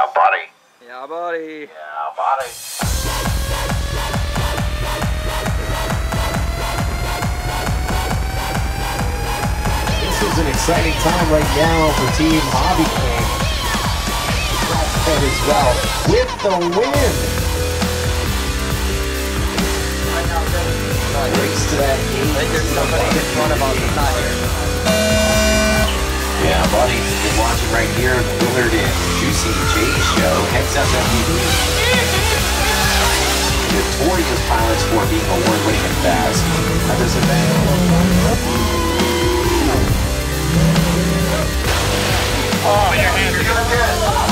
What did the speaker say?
Yeah, buddy. Yeah, buddy. Yeah, buddy. This is an exciting time right now for Team HobbyKing. As well, with the win. Race to that gate. I think there's somebody in front of us that's not here. Yeah, buddy. You're watching right here, Willard and Juicy J's show. Heads up MVP. Notorious pilots for being award-winning and fast at this event. Oh, your hands are good.